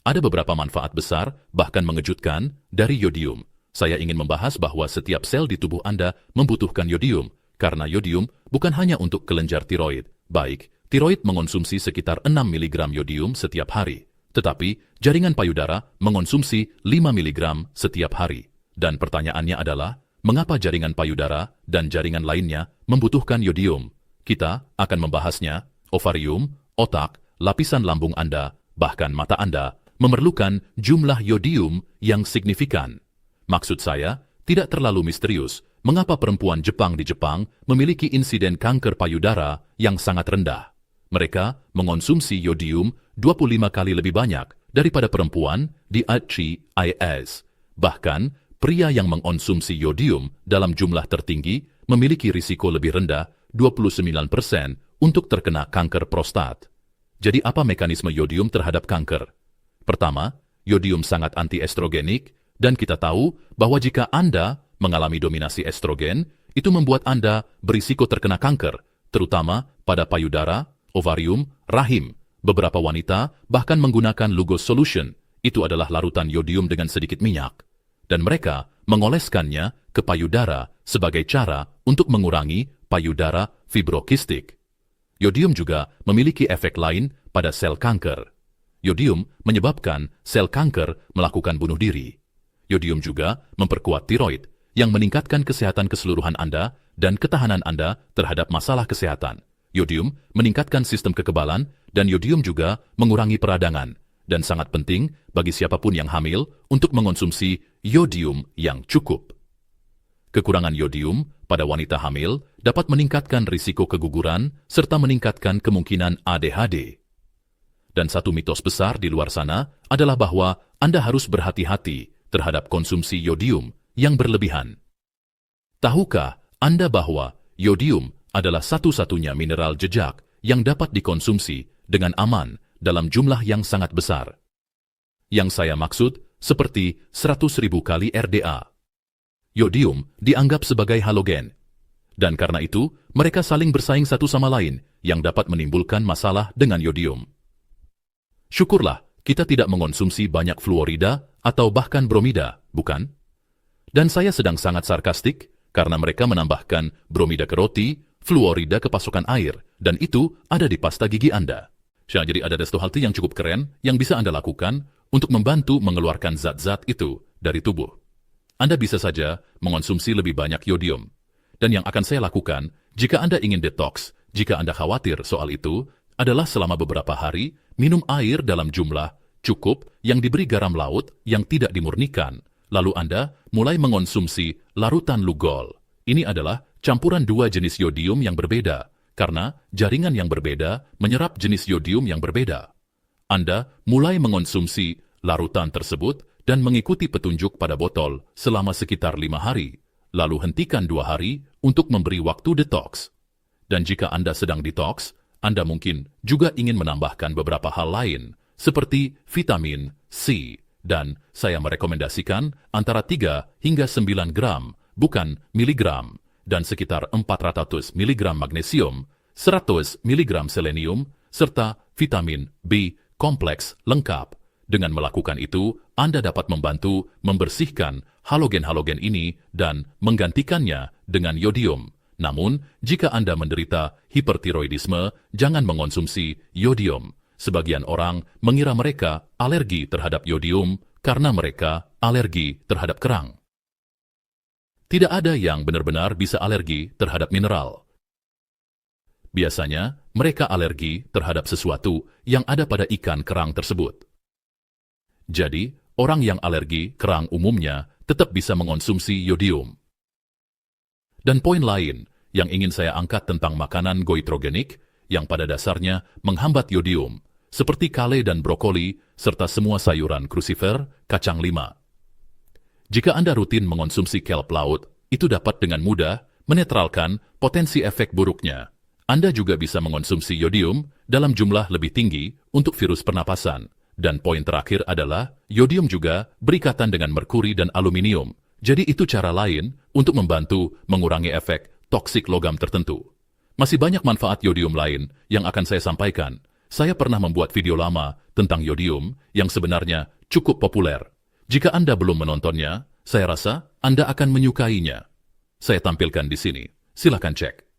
Ada beberapa manfaat besar, bahkan mengejutkan, dari yodium. Saya ingin membahas bahwa setiap sel di tubuh Anda membutuhkan yodium, karena yodium bukan hanya untuk kelenjar tiroid. Baik, tiroid mengonsumsi sekitar 6 mg yodium setiap hari, tetapi jaringan payudara mengonsumsi 5 mg setiap hari. Dan pertanyaannya adalah, mengapa jaringan payudara dan jaringan lainnya membutuhkan yodium? Kita akan membahasnya. Ovarium, otak, lapisan lambung Anda, bahkan mata Anda memerlukan jumlah yodium yang signifikan. Maksud saya, tidak terlalu misterius mengapa perempuan Jepang di Jepang memiliki insiden kanker payudara yang sangat rendah. Mereka mengonsumsi yodium 25 kali lebih banyak daripada perempuan di ACIS. Bahkan, pria yang mengonsumsi yodium dalam jumlah tertinggi memiliki risiko lebih rendah 29% untuk terkena kanker prostat. Jadi apa mekanisme yodium terhadap kanker? Pertama, yodium sangat anti-estrogenik, dan kita tahu bahwa jika Anda mengalami dominasi estrogen, itu membuat Anda berisiko terkena kanker, terutama pada payudara, ovarium, rahim. Beberapa wanita bahkan menggunakan Lugos Solution, itu adalah larutan yodium dengan sedikit minyak, dan mereka mengoleskannya ke payudara sebagai cara untuk mengurangi payudara fibrokistik. Yodium juga memiliki efek lain pada sel kanker. Yodium menyebabkan sel kanker melakukan bunuh diri. Yodium juga memperkuat tiroid, yang meningkatkan kesehatan keseluruhan Anda dan ketahanan Anda terhadap masalah kesehatan. Yodium meningkatkan sistem kekebalan, dan yodium juga mengurangi peradangan, dan sangat penting bagi siapapun yang hamil untuk mengonsumsi yodium yang cukup. Kekurangan yodium pada wanita hamil dapat meningkatkan risiko keguguran serta meningkatkan kemungkinan ADHD. Dan satu mitos besar di luar sana adalah bahwa Anda harus berhati-hati terhadap konsumsi yodium yang berlebihan. Tahukah Anda bahwa yodium adalah satu-satunya mineral jejak yang dapat dikonsumsi dengan aman dalam jumlah yang sangat besar? Yang saya maksud seperti 100.000 kali RDA. Yodium dianggap sebagai halogen, dan karena itu mereka saling bersaing satu sama lain yang dapat menimbulkan masalah dengan yodium. Syukurlah kita tidak mengonsumsi banyak fluorida atau bahkan bromida, bukan? Dan saya sedang sangat sarkastik karena mereka menambahkan bromida ke roti, fluorida ke pasokan air, dan itu ada di pasta gigi Anda. Jadi ada satu hal yang cukup keren yang bisa Anda lakukan untuk membantu mengeluarkan zat-zat itu dari tubuh. Anda bisa saja mengonsumsi lebih banyak yodium. Dan yang akan saya lakukan, jika Anda ingin detox, jika Anda khawatir soal itu, adalah selama beberapa hari, minum air dalam jumlah cukup yang diberi garam laut yang tidak dimurnikan. Lalu Anda mulai mengonsumsi larutan Lugol. Ini adalah campuran dua jenis yodium yang berbeda, karena jaringan yang berbeda menyerap jenis yodium yang berbeda. Anda mulai mengonsumsi larutan tersebut dan mengikuti petunjuk pada botol selama sekitar 5 hari, lalu hentikan 2 hari untuk memberi waktu detox. Dan jika Anda sedang detox, Anda mungkin juga ingin menambahkan beberapa hal lain, seperti vitamin C, dan saya merekomendasikan antara 3 hingga 9 gram, bukan miligram, dan sekitar 400 mg magnesium, 100 mg selenium, serta vitamin B kompleks lengkap. Dengan melakukan itu, Anda dapat membantu membersihkan halogen-halogen ini dan menggantikannya dengan yodium. Namun, jika Anda menderita hipertiroidisme, jangan mengonsumsi yodium. Sebagian orang mengira mereka alergi terhadap yodium karena mereka alergi terhadap kerang. Tidak ada yang benar-benar bisa alergi terhadap mineral. Biasanya, mereka alergi terhadap sesuatu yang ada pada ikan kerang tersebut. Jadi, orang yang alergi kerang umumnya tetap bisa mengonsumsi yodium. Dan poin lain yang ingin saya angkat tentang makanan goitrogenik yang pada dasarnya menghambat yodium, seperti kale dan brokoli, serta semua sayuran krusifer, kacang lima. Jika Anda rutin mengonsumsi kelp laut, itu dapat dengan mudah menetralkan potensi efek buruknya. Anda juga bisa mengonsumsi yodium dalam jumlah lebih tinggi untuk virus pernapasan. Dan poin terakhir adalah, yodium juga berikatan dengan merkuri dan aluminium. Jadi itu cara lain untuk membantu mengurangi efek toksik logam tertentu. Masih banyak manfaat yodium lain yang akan saya sampaikan. Saya pernah membuat video lama tentang yodium yang sebenarnya cukup populer. Jika Anda belum menontonnya, saya rasa Anda akan menyukainya. Saya tampilkan di sini. Silakan cek.